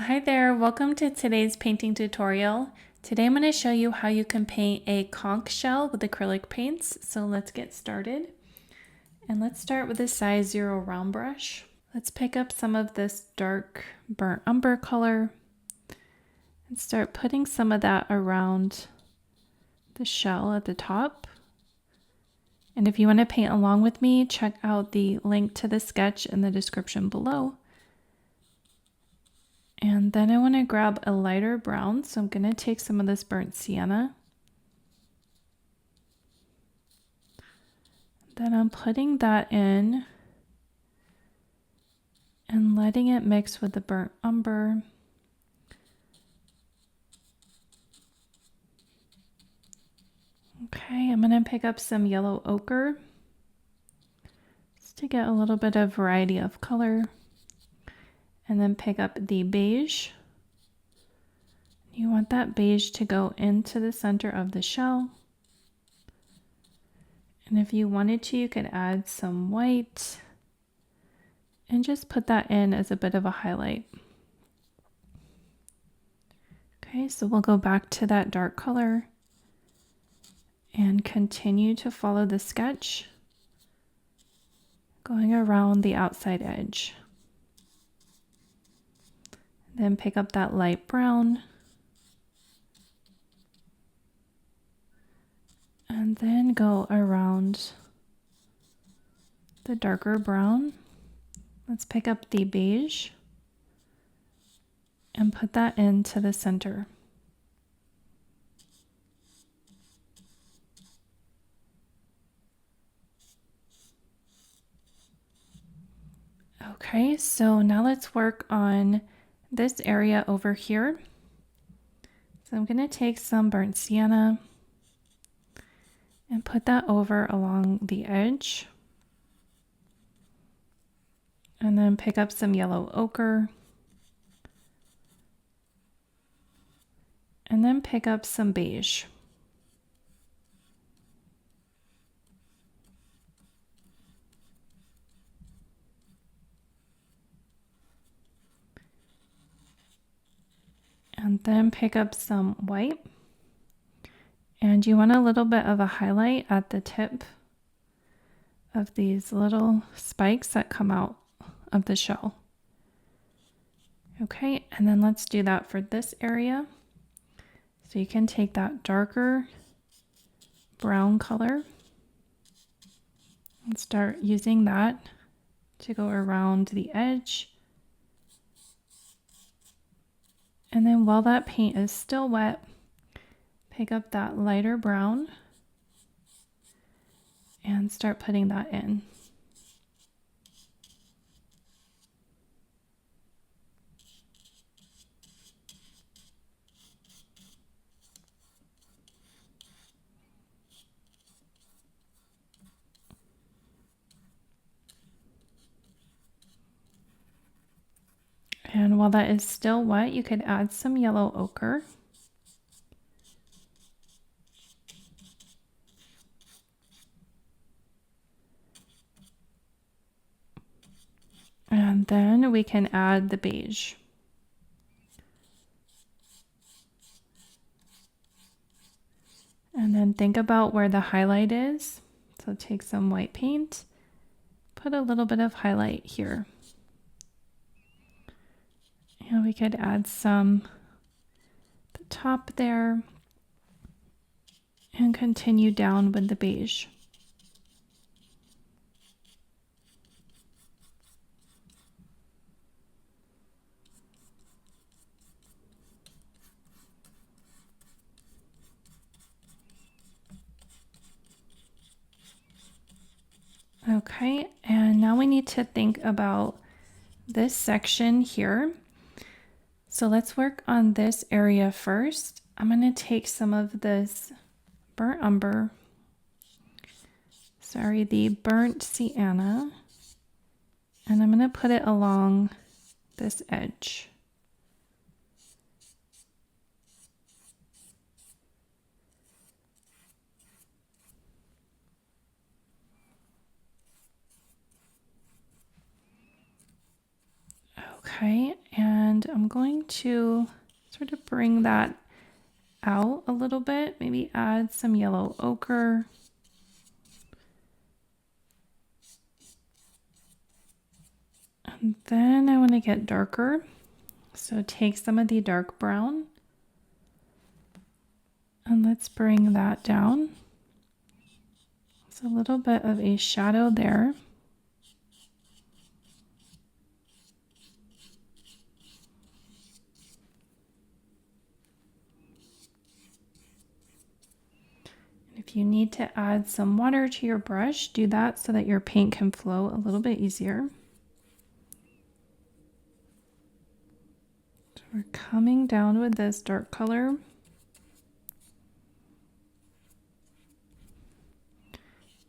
Hi there, welcome to today's painting tutorial. Today I'm going to show you how you can paint a conch shell with acrylic paints. So let's get started. And let's start with a size 0 round brush. Let's pick up some of this dark burnt umber color and start putting some of that around the shell at the top. And if you want to paint along with me, check out the link to the sketch in the description below. And then I want to grab a lighter brown, so I'm going to take some of this burnt sienna. Then I'm putting that in and letting it mix with the burnt umber. Okay, I'm going to pick up some yellow ochre just to get a little bit of variety of color. And then pick up the beige. You want that beige to go into the center of the shell. And if you wanted to, you could add some white and just put that in as a bit of a highlight. Okay, so we'll go back to that dark color and continue to follow the sketch, going around the outside edge. Then pick up that light brown. And then go around the darker brown. Let's pick up the beige and put that into the center. Okay, so now let's work on this area over here. So I'm going to take some burnt sienna and put that over along the edge. And then pick up some yellow ochre. And then pick up some beige. And then pick up some white. And you want a little bit of a highlight at the tip of these little spikes that come out of the shell. Okay, and then let's do that for this area. So you can take that darker brown color and start using that to go around the edge. And then while that paint is still wet, pick up that lighter brown and start putting that in. And while that is still wet, you could add some yellow ochre. And then we can add the beige. And then think about where the highlight is. So take some white paint, put a little bit of highlight here. And we could add some at the top there and continue down with the beige. Okay, and now we need to think about this section here. So let's work on this area first. I'm going to take some of this burnt umber, the burnt sienna, and I'm going to put it along this edge. Okay, and And I'm going to sort of bring that out a little bit, maybe add some yellow ochre. And then I want to get darker. So take some of the dark brown and let's bring that down. It's a little bit of a shadow there. If you need to add some water to your brush, do that so that your paint can flow a little bit easier. So we're coming down with this dark color.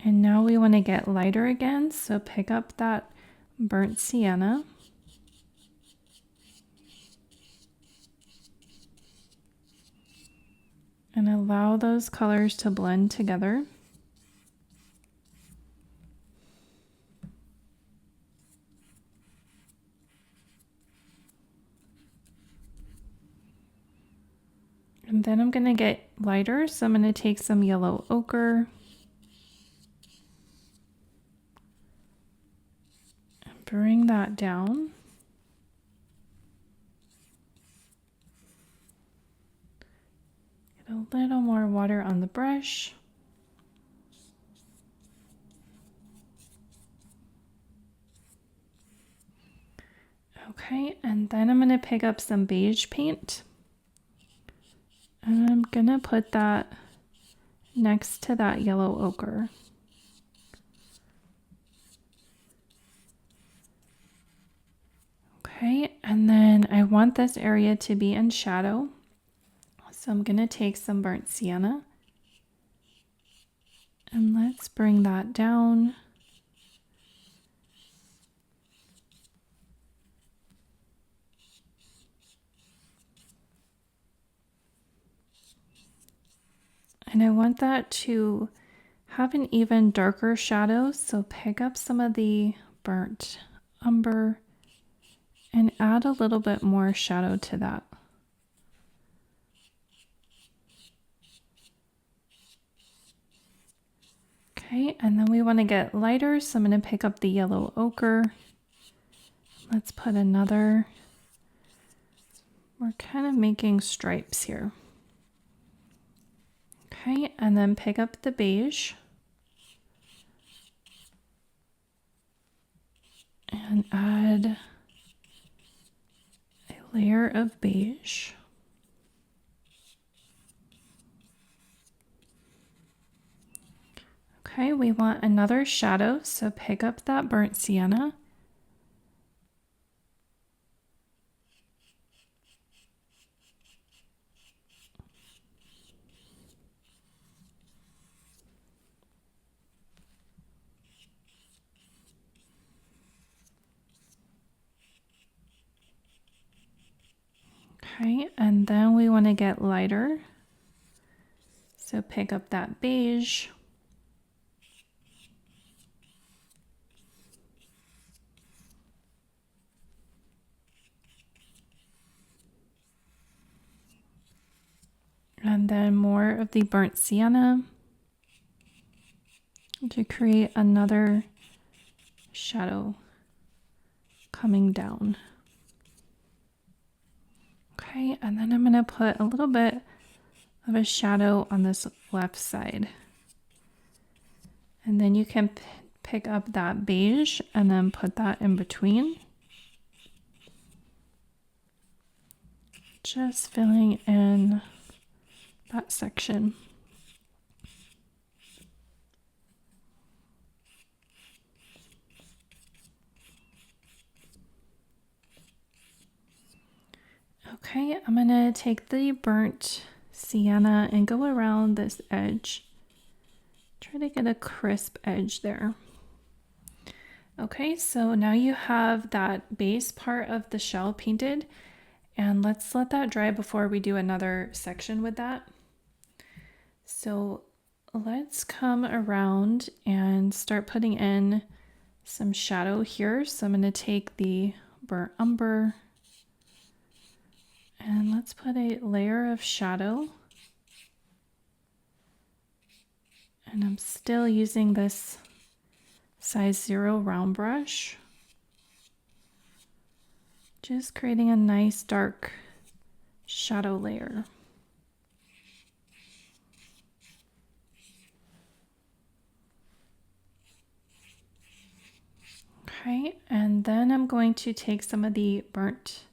And now we want to get lighter again, so pick up that burnt sienna. And allow those colors to blend together. And then I'm going to get lighter, so I'm going to take some yellow ochre. And bring that down. Get a little more water on the brush. Okay, and then I'm going to pick up some beige paint. And I'm going to put that next to that yellow ochre. Okay, and then I want this area to be in shadow. So I'm going to take some burnt sienna. And let's bring that down. And I want that to have an even darker shadow, so pick up some of the burnt umber and add a little bit more shadow to that. Okay, and then we want to get lighter, so I'm going to pick up the yellow ochre. Let's put another, we're kind of making stripes here. Okay, and then pick up the beige and add a layer of beige. Okay, we want another shadow, so pick up that burnt sienna. Okay, and then we want to get lighter. So pick up that beige. And then more of the burnt sienna to create another shadow coming down. Okay, and then I'm going to put a little bit of a shadow on this left side. And then you can pick up that beige and then put that in between. Just filling in that section. Okay, I'm going to take the burnt sienna and go around this edge. Try to get a crisp edge there. Okay, so now you have that base part of the shell painted, and let's let that dry before we do another section with that. So let's come around and start putting in some shadow here. So I'm going to take the burnt umber let's put a layer of shadow. And I'm still using this size 0 round brush. Just creating a nice dark shadow layer. Okay, and then I'm going to take some of the burnt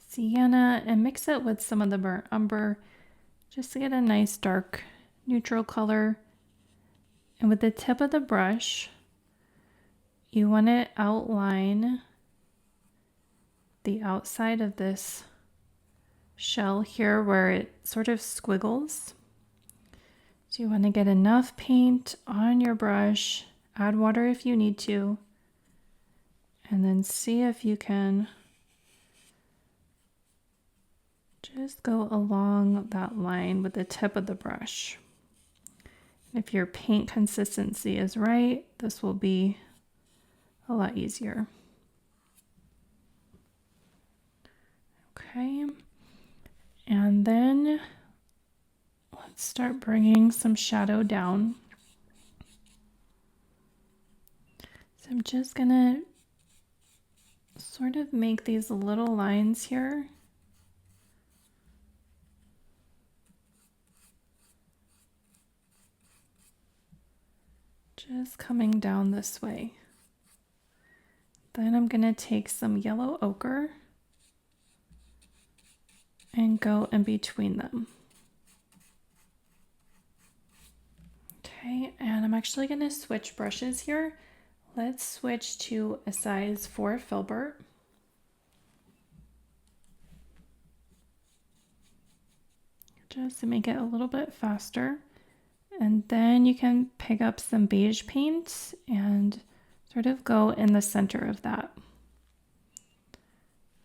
sienna and mix it with some of the burnt umber just to get a nice dark neutral color. And with the tip of the brush, you want to outline the outside of this shell here where it sort of squiggles. So you want to get enough paint on your brush, add water if you need to, and then see if you can just go along that line with the tip of the brush. If your paint consistency is right, this will be a lot easier. Okay, and then let's start bringing some shadow down. So I'm just gonna sort of make these little lines here. Just coming down this way. Then I'm gonna take some yellow ochre and go in between them. Okay, and I'm actually gonna switch brushes here. Let's switch to a size 4 filbert. Just to make it a little bit faster. And then you can pick up some beige paint and sort of go in the center of that.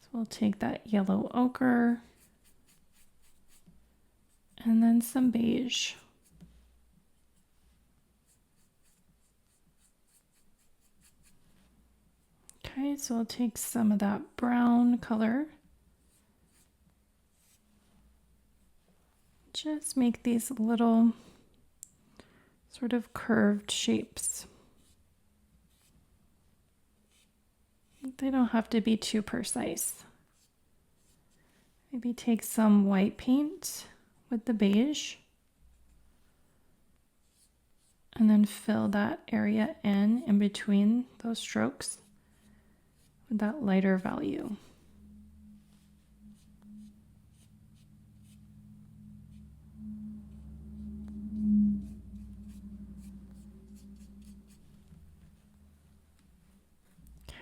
So we'll take that yellow ochre and then some beige. Okay, so I'll take some of that brown color. Just make these little sort of curved shapes. They don't have to be too precise. Maybe take some white paint with the beige and then fill that area in between those strokes with that lighter value.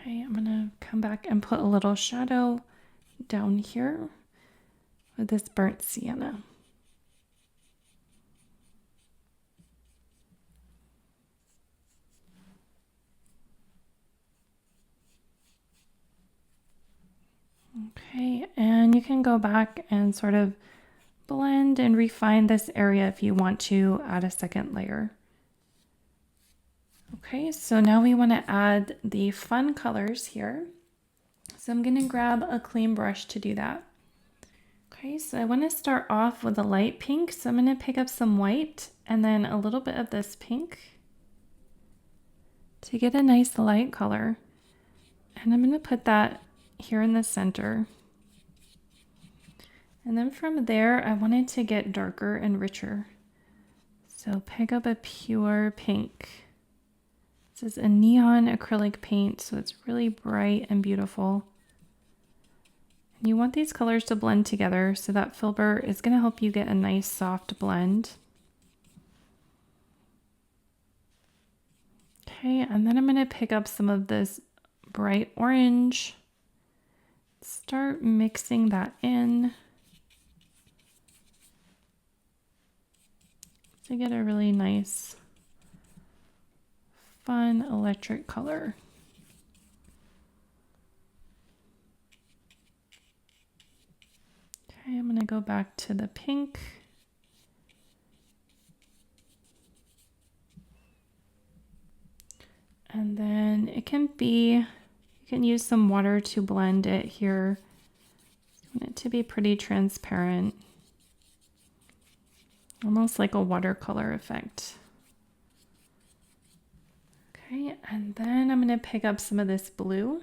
Okay, I'm gonna come back and put a little shadow down here with this burnt sienna. Okay, and you can go back and sort of blend and refine this area if you want to add a second layer. Okay, so now we want to add the fun colors here. So I'm going to grab a clean brush to do that. Okay, so I want to start off with a light pink. So I'm going to pick up some white and then a little bit of this pink to get a nice light color. And I'm going to put that here in the center. And then from there, I wanted to get darker and richer. So pick up a pure pink. This is a neon acrylic paint, so it's really bright and beautiful. And you want these colors to blend together, so that filbert is going to help you get a nice soft blend. Okay, and then I'm going to pick up some of this bright orange. Start mixing that in to get a really nice, fun electric color. Okay, I'm going to go back to the pink. And then it can be, you can use some water to blend it here. want it to be pretty transparent, almost like a watercolor effect. Okay, and then I'm going to pick up some of this blue,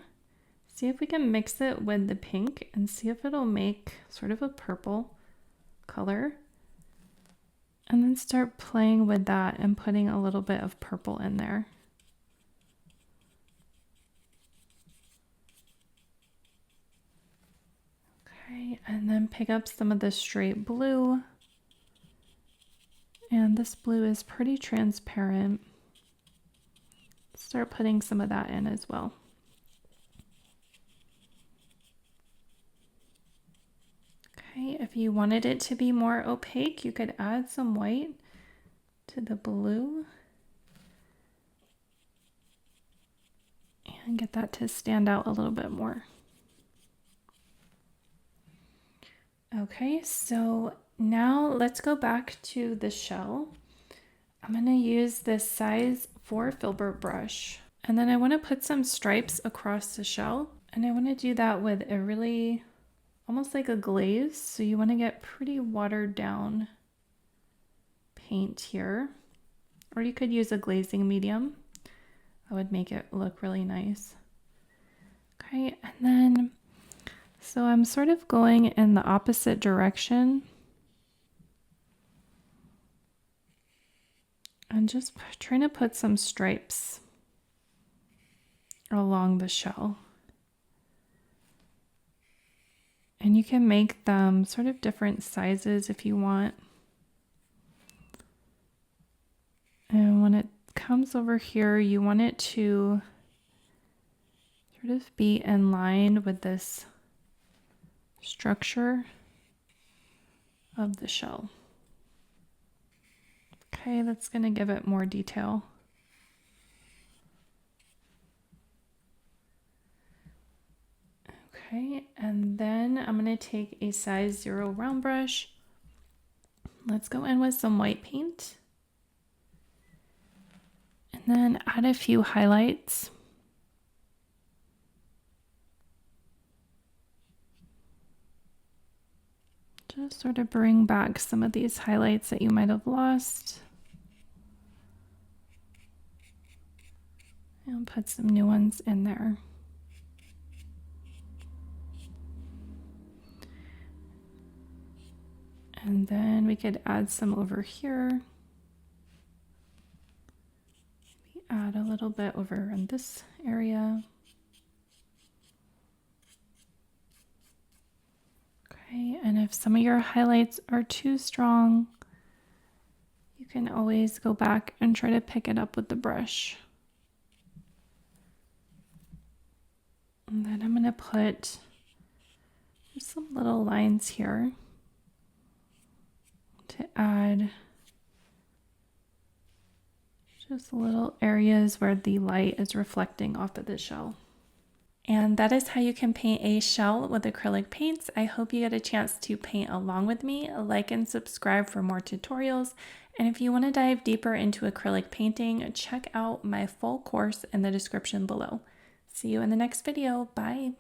see if we can mix it with the pink and see if it'll make sort of a purple color. And then start playing with that and putting a little bit of purple in there. Okay, and then pick up some of the straight blue. And this blue is pretty transparent. Start putting some of that in as well. Okay, if you wanted it to be more opaque, you could add some white to the blue and get that to stand out a little bit more. Okay, so now let's go back to the shell. I'm going to use this size 4 filbert brush, and then I want to put some stripes across the shell, and I want to do that with a really almost like a glaze, so you want to get pretty watered down paint here, or you could use a glazing medium. That would make it look really nice. Okay, and then so I'm sort of going in the opposite direction and just trying to put some stripes along the shell. And you can make them sort of different sizes if you want. And when it comes over here, you want it to sort of be in line with this structure of the shell. Okay, that's going to give it more detail. Okay, and then I'm going to take a size 0 round brush. Let's go in with some white paint. And then add a few highlights. Just sort of bring back some of these highlights that you might have lost. And put some new ones in there. And then we could add some over here. Maybe add a little bit over in this area. Okay, and if some of your highlights are too strong, you can always go back and try to pick it up with the brush. And then I'm going to put just some little lines here to add just little areas where the light is reflecting off of the shell. And that is how you can paint a shell with acrylic paints. I hope you get a chance to paint along with me. Like and subscribe for more tutorials. And if you want to dive deeper into acrylic painting, check out my full course in the description below. See you in the next video. Bye.